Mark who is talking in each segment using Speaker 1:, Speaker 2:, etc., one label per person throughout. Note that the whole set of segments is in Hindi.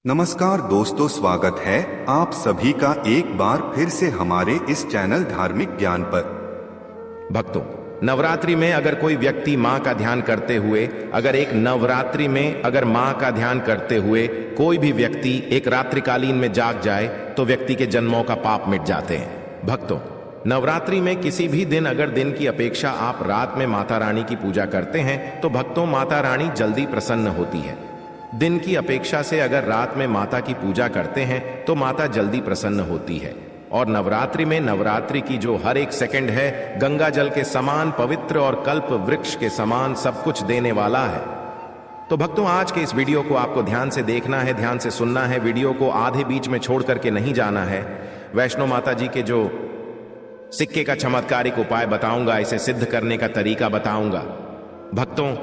Speaker 1: नमस्कार दोस्तों, स्वागत है आप सभी का एक बार फिर से हमारे इस चैनल धार्मिक ज्ञान पर।
Speaker 2: भक्तों, नवरात्रि में अगर कोई व्यक्ति मां का ध्यान करते हुए मां का ध्यान करते हुए कोई भी व्यक्ति एक रात्रिकालीन में जाग जाए तो व्यक्ति के जन्मों का पाप मिट जाते हैं। भक्तों, नवरात्रि में किसी भी दिन अगर दिन की अपेक्षा आप रात में माता रानी की पूजा करते हैं तो भक्तों माता रानी जल्दी प्रसन्न होती है। दिन की अपेक्षा से अगर रात में माता की पूजा करते हैं तो माता जल्दी प्रसन्न होती है। और नवरात्रि में नवरात्रि की जो हर एक सेकंड है गंगा जल के समान पवित्र और कल्प वृक्ष के समान सब कुछ देने वाला है। तो भक्तों, आज के इस वीडियो को आपको ध्यान से देखना है, ध्यान से सुनना है। वीडियो को आधे बीच में छोड़ करके नहीं जाना है। वैष्णो माता जी के जो सिक्के का चमत्कारिक उपाय बताऊंगा, इसे सिद्ध करने का तरीका बताऊंगा। भक्तों,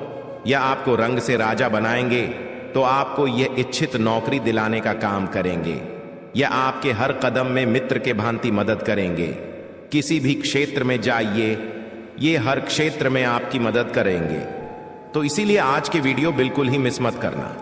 Speaker 2: यह आपको रंग से राजा बनाएंगे तो आपको यह इच्छित नौकरी दिलाने का काम करेंगे। यह आपके हर कदम में मित्र के भांति मदद करेंगे। किसी भी क्षेत्र में जाइए, ये हर क्षेत्र में आपकी मदद करेंगे। तो इसीलिए आज के वीडियो बिल्कुल ही मिस मत करना।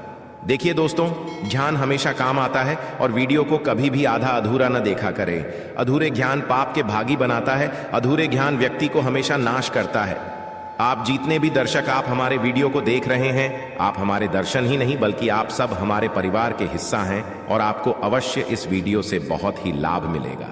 Speaker 2: देखिए दोस्तों, ध्यान हमेशा काम आता है और वीडियो को कभी भी आधा अधूरा न देखा करें। अधूरे ज्ञान पाप के भागी बनाता है। अधूरे ज्ञान व्यक्ति को हमेशा नाश करता है। आप जितने भी दर्शक आप हमारे वीडियो को देख रहे हैं, आप हमारे दर्शन ही नहीं बल्कि आप सब हमारे परिवार के हिस्सा हैं और आपको अवश्य इस वीडियो से बहुत ही लाभ मिलेगा।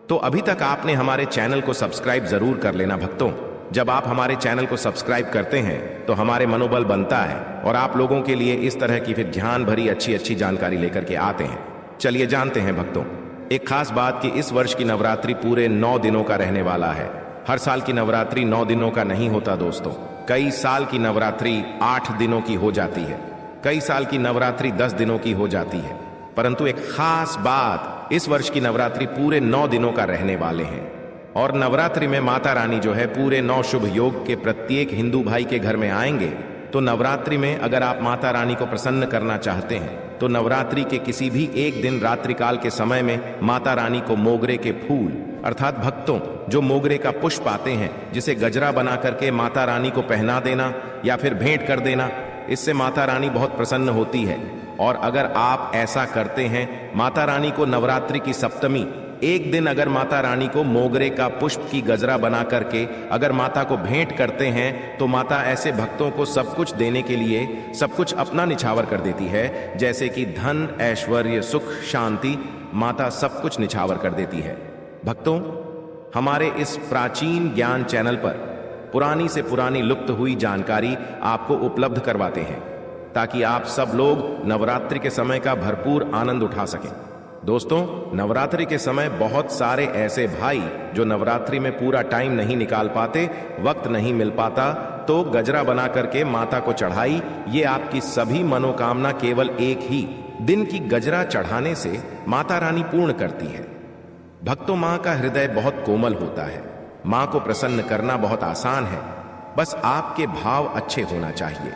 Speaker 2: तो अभी तक आपने हमारे चैनल को सब्सक्राइब जरूर कर लेना। भक्तों, जब आप हमारे चैनल को सब्सक्राइब करते हैं तो हमारे मनोबल बनता है और आप लोगों के लिए इस तरह की फिर ध्यान भरी अच्छी जानकारी लेकर के आते हैं। चलिए जानते हैं भक्तों, एक खास बात कि इस वर्ष की नवरात्रि पूरे 9 दिनों का रहने वाला है। हर साल की नवरात्रि 9 दिनों का नहीं होता दोस्तों। कई साल की नवरात्रि 8 दिनों की हो जाती है, कई साल की नवरात्रि 10 दिनों की हो जाती है। परंतु एक खास बात, इस वर्ष की नवरात्रि पूरे 9 दिनों का रहने वाले हैं। और नवरात्रि में माता रानी जो है पूरे 9 शुभ योग के प्रत्येक हिंदू भाई के घर में आएंगे। तो नवरात्रि में अगर आप माता रानी को प्रसन्न करना चाहते हैं तो नवरात्रि के किसी भी एक दिन रात्रिकाल के समय में माता रानी को मोगरे के फूल अर्थात भक्तों जो मोगरे का पुष्प आते हैं, जिसे गजरा बना करके माता रानी को पहना देना या फिर भेंट कर देना, इससे माता रानी बहुत प्रसन्न होती है। और अगर आप ऐसा करते हैं, माता रानी को नवरात्रि की सप्तमी एक दिन अगर माता रानी को मोगरे का पुष्प की गजरा बना करके अगर माता को भेंट करते हैं तो माता ऐसे भक्तों को सब कुछ देने के लिए सब कुछ अपना निछावर कर देती है। जैसे कि धन, ऐश्वर्य, सुख, शांति, माता सब कुछ निछावर कर देती है। भक्तों, हमारे इस प्राचीन ज्ञान चैनल पर पुरानी से पुरानी लुप्त हुई जानकारी आपको उपलब्ध करवाते हैं ताकि आप सब लोग नवरात्रि के समय का भरपूर आनंद उठा सकें। दोस्तों, नवरात्रि के समय बहुत सारे ऐसे भाई जो नवरात्रि में पूरा टाइम नहीं निकाल पाते, वक्त नहीं मिल पाता, तो गजरा बना करके माता को चढ़ाई। ये आपकी सभी मनोकामना केवल एक ही दिन की गजरा चढ़ाने से माता रानी पूर्ण करती है। भक्तों, मां का हृदय बहुत कोमल होता है। मां को प्रसन्न करना बहुत आसान है, बस आपके भाव अच्छे होना चाहिए।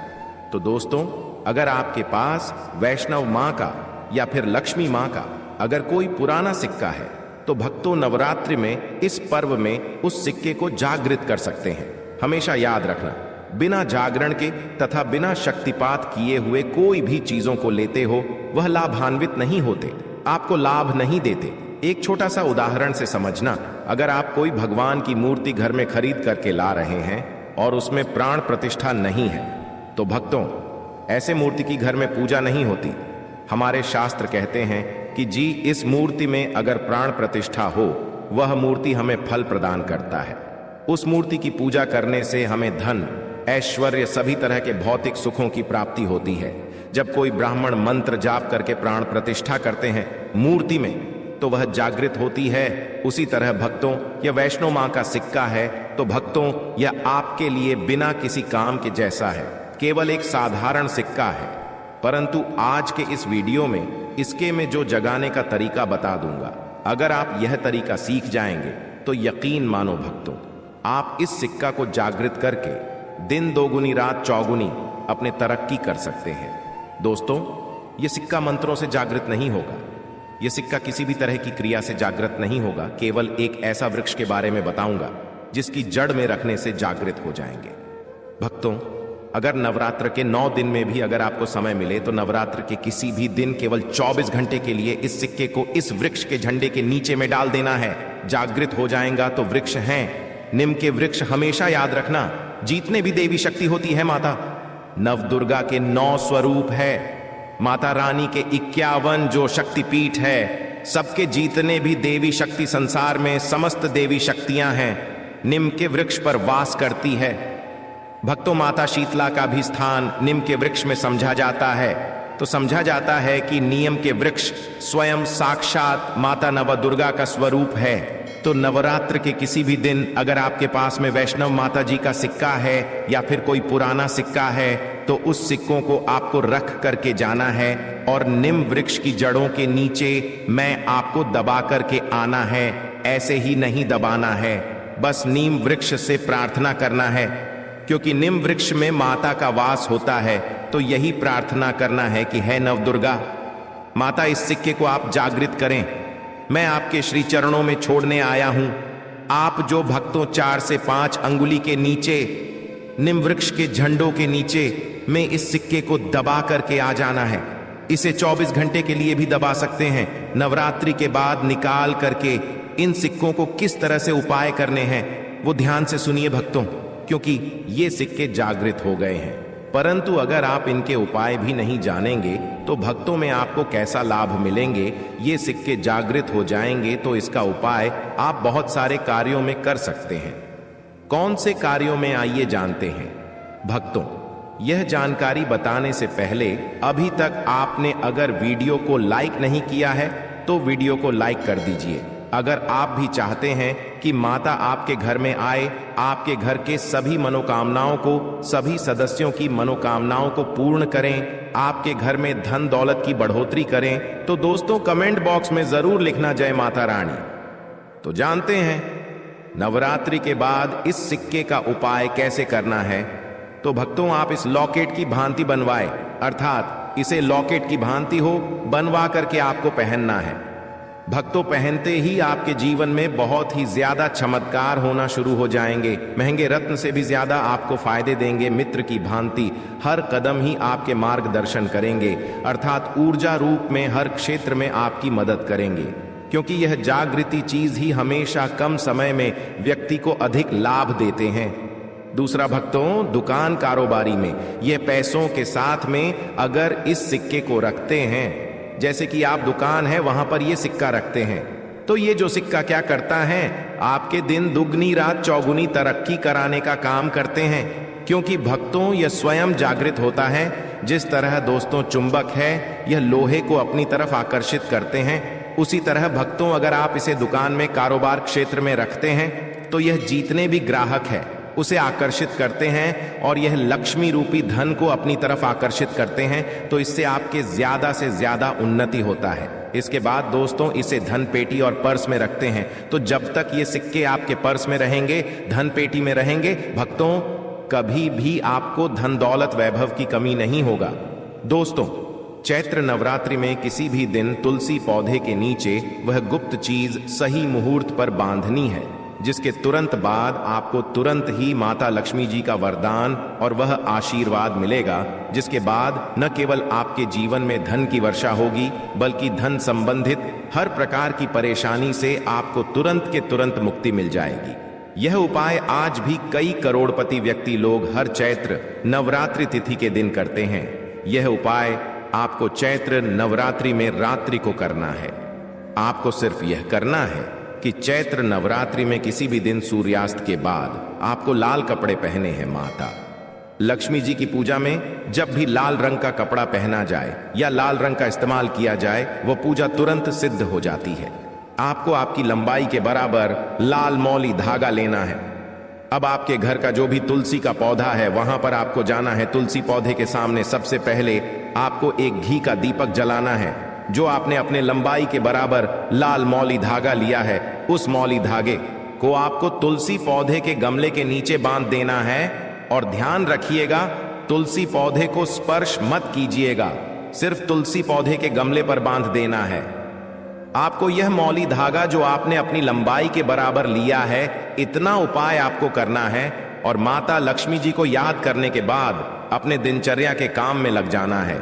Speaker 2: तो दोस्तों, अगर आपके पास वैष्णव मां का या फिर लक्ष्मी मां का अगर कोई पुराना सिक्का है तो भक्तों नवरात्रि में इस पर्व में उस सिक्के को जागृत कर सकते हैं। हमेशा याद रखना, बिना जागरण के तथा बिना शक्तिपात किए हुए कोई भी चीजों को लेते हो वह लाभान्वित नहीं होते, आपको लाभ नहीं देते। एक छोटा सा उदाहरण से समझना, अगर आप कोई भगवान की मूर्ति घर में खरीद करके ला रहे हैं और उसमें प्राण प्रतिष्ठा नहीं है तो भक्तों ऐसे मूर्ति की घर में पूजा नहीं होती। हमारे शास्त्र कहते हैं कि जी इस मूर्ति में अगर प्राण प्रतिष्ठा हो वह मूर्ति हमें फल प्रदान करता है। उस मूर्ति की पूजा करने से हमें धन, ऐश्वर्य, सभी तरह के भौतिक सुखों की प्राप्ति होती है। जब कोई ब्राह्मण मंत्र जाप करके प्राण प्रतिष्ठा करते हैं मूर्ति में तो वह जागृत होती है। उसी तरह भक्तों यह वैष्णो मां का सिक्का है तो भक्तों यह आपके लिए बिना किसी काम के जैसा है, केवल एक साधारण सिक्का है। परंतु आज के इस वीडियो में इसके में जो जगाने का तरीका बता दूंगा, अगर आप यह तरीका सीख जाएंगे तो यकीन मानो भक्तों आप इस सिक्का को जागृत करके दिन दोगुनी रात चौगुनी अपने तरक्की कर सकते हैं। दोस्तों, यह सिक्का मंत्रों से जागृत नहीं होगा, यह सिक्का किसी भी तरह की क्रिया से जागृत नहीं होगा। केवल एक ऐसा वृक्ष के बारे में बताऊंगा जिसकी जड़ में रखने से जागृत हो जाएंगे। भक्तों, अगर नवरात्र के 9 दिन में भी अगर आपको समय मिले तो नवरात्र के किसी भी दिन केवल 24 घंटे के लिए इस सिक्के को इस वृक्ष के झंडे के नीचे में डाल देना है। जागृत हो जाएगा तो वृक्ष हैं। नीम के वृक्ष हमेशा याद रखना, जीतने भी देवी शक्ति होती है माता। नवदुर्गा के 9 स्वरूप है। माता रानी के 51 जो शक्तिपीठ है, सबके जीतने भी देवी शक्ति संसार में समस्त देवी शक्तियां हैं, नीम के वृक्ष पर वास करती है। भक्तों, माता शीतला का भी स्थान नीम के वृक्ष में समझा जाता है। तो समझा जाता है कि नीम के वृक्ष स्वयं साक्षात माता नवदुर्गा का स्वरूप है। तो नवरात्र के किसी भी दिन अगर आपके पास में वैष्णव माता जी का सिक्का है या फिर कोई पुराना सिक्का है, तो उस सिक्कों को आपको रख करके जाना है और नीम वृक्ष की जड़ों के नीचे मैं आपको दबा करके आना है। ऐसे ही नहीं दबाना है, बस नीम वृक्ष से प्रार्थना करना है, क्योंकि नीम वृक्ष में माता का वास होता है। तो यही प्रार्थना करना है कि हे नवदुर्गा माता, इस सिक्के को आप जागृत करें। मैं आपके श्री चरणों में छोड़ने आया हूं। आप जो भक्तों 4 से 5 अंगुली के नीचे नीम वृक्ष के झंडों के नीचे में इस सिक्के को दबा करके आ जाना है। इसे 24 घंटे के लिए भी दबा सकते हैं। नवरात्रि के बाद निकाल करके इन सिक्कों को किस तरह से उपाय करने हैं वो ध्यान से सुनिए भक्तों, क्योंकि ये सिक्के जागृत हो गए हैं। परंतु अगर आप इनके उपाय भी नहीं जानेंगे तो भक्तों में आपको कैसा लाभ मिलेंगे। ये सिक्के जागृत हो जाएंगे तो इसका उपाय आप बहुत सारे कार्यों में कर सकते हैं। कौन से कार्यों में आइए जानते हैं भक्तों। यह जानकारी बताने से पहले अभी तक आपने अगर वीडियो को लाइक नहीं किया है तो वीडियो को लाइक कर दीजिए। अगर आप भी चाहते हैं कि माता आपके घर में आए, आपके घर के सभी मनोकामनाओं को, सभी सदस्यों की मनोकामनाओं को पूर्ण करें, आपके घर में धन दौलत की बढ़ोतरी करें, तो दोस्तों कमेंट बॉक्स में जरूर लिखना जय माता रानी। तो जानते हैं नवरात्रि के बाद इस सिक्के का उपाय कैसे करना है। तो भक्तों, आप इस लॉकेट की भांति बनवाए, अर्थात इसे लॉकेट की भांति हो बनवा करके आपको पहनना है। भक्तों, पहनते ही आपके जीवन में बहुत ही ज्यादा चमत्कार होना शुरू हो जाएंगे। महंगे रत्न से भी ज्यादा आपको फायदे देंगे। मित्र की भांति हर कदम ही आपके मार्गदर्शन करेंगे, अर्थात ऊर्जा रूप में हर क्षेत्र में आपकी मदद करेंगे, क्योंकि यह जागृति चीज ही हमेशा कम समय में व्यक्ति को अधिक लाभ देते हैं। दूसरा भक्तों, दुकान कारोबारी में ये पैसों के साथ में अगर इस सिक्के को रखते हैं, जैसे कि आप दुकान है वहां पर ये सिक्का रखते हैं, तो ये जो सिक्का क्या करता है, आपके दिन दुगनी रात चौगुनी तरक्की कराने का काम करते हैं। क्योंकि भक्तों यह स्वयं जागृत होता है। जिस तरह दोस्तों चुंबक है यह लोहे को अपनी तरफ आकर्षित करते हैं, उसी तरह भक्तों अगर आप इसे दुकान में कारोबार क्षेत्र में रखते हैं तो यह जितने भी ग्राहक है उसे आकर्षित करते हैं और यह लक्ष्मी रूपी धन को अपनी तरफ आकर्षित करते हैं। तो इससे आपके ज्यादा से ज्यादा उन्नति होता है। इसके बाद दोस्तों इसे धन पेटी और पर्स में रखते हैं। तो जब तक ये सिक्के आपके पर्स में रहेंगे, धन पेटी में रहेंगे, भक्तों कभी भी आपको धन दौलत वैभव की कमी नहीं होगा। दोस्तों, चैत्र नवरात्रि में किसी भी दिन तुलसी पौधे के नीचे वह गुप्त चीज सही मुहूर्त पर बांधनी है, जिसके तुरंत बाद आपको तुरंत ही माता लक्ष्मी जी का वरदान और वह आशीर्वाद मिलेगा, जिसके बाद न केवल आपके जीवन में धन की वर्षा होगी, बल्कि धन संबंधित हर प्रकार की परेशानी से आपको तुरंत के तुरंत मुक्ति मिल जाएगी। यह उपाय आज भी कई करोड़पति व्यक्ति लोग हर चैत्र नवरात्रि तिथि के दिन करते हैं। यह उपाय आपको चैत्र नवरात्रि में रात्रि को करना है। आपको सिर्फ यह करना है कि चैत्र नवरात्रि में किसी भी दिन सूर्यास्त के बाद आपको लाल कपड़े पहने हैं। माता लक्ष्मी जी की पूजा में जब भी लाल रंग का कपड़ा पहना जाए या लाल रंग का इस्तेमाल किया जाए, वह पूजा तुरंत सिद्ध हो जाती है। आपको आपकी लंबाई के बराबर लाल मौली धागा लेना है। अब आपके घर का जो भी तुलसी का पौधा है वहां पर आपको जाना है। तुलसी पौधे के सामने सबसे पहले आपको एक घी का दीपक जलाना है। जो आपने अपने लंबाई के बराबर लाल मौली धागा लिया है, उस मौली धागे को आपको तुलसी पौधे के गमले के नीचे बांध देना है। और ध्यान रखिएगा, तुलसी पौधे को स्पर्श मत कीजिएगा, सिर्फ तुलसी पौधे के गमले पर बांध देना है। आपको यह मौली धागा जो आपने अपनी लंबाई के बराबर लिया है, इतना उपाय आपको करना है। और माता लक्ष्मी जी को याद करने के बाद अपने दिनचर्या के काम में लग जाना है।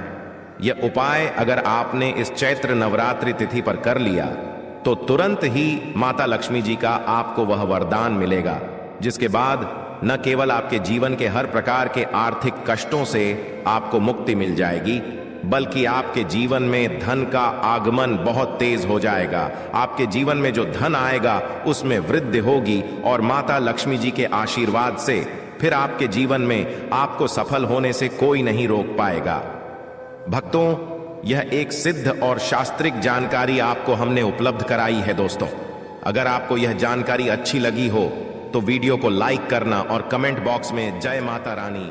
Speaker 2: यह उपाय अगर आपने इस चैत्र नवरात्रि तिथि पर कर लिया तो तुरंत ही माता लक्ष्मी जी का आपको वह वरदान मिलेगा, जिसके बाद न केवल आपके जीवन के हर प्रकार के आर्थिक कष्टों से आपको मुक्ति मिल जाएगी, बल्कि आपके जीवन में धन का आगमन बहुत तेज हो जाएगा। आपके जीवन में जो धन आएगा उसमें वृद्धि होगी और माता लक्ष्मी जी के आशीर्वाद से फिर आपके जीवन में आपको सफल होने से कोई नहीं रोक पाएगा। भक्तों, यह एक सिद्ध और शास्त्रिक जानकारी आपको हमने उपलब्ध कराई है। दोस्तों, अगर आपको यह जानकारी अच्छी लगी हो तो वीडियो को लाइक करना और कमेंट बॉक्स में जय माता रानी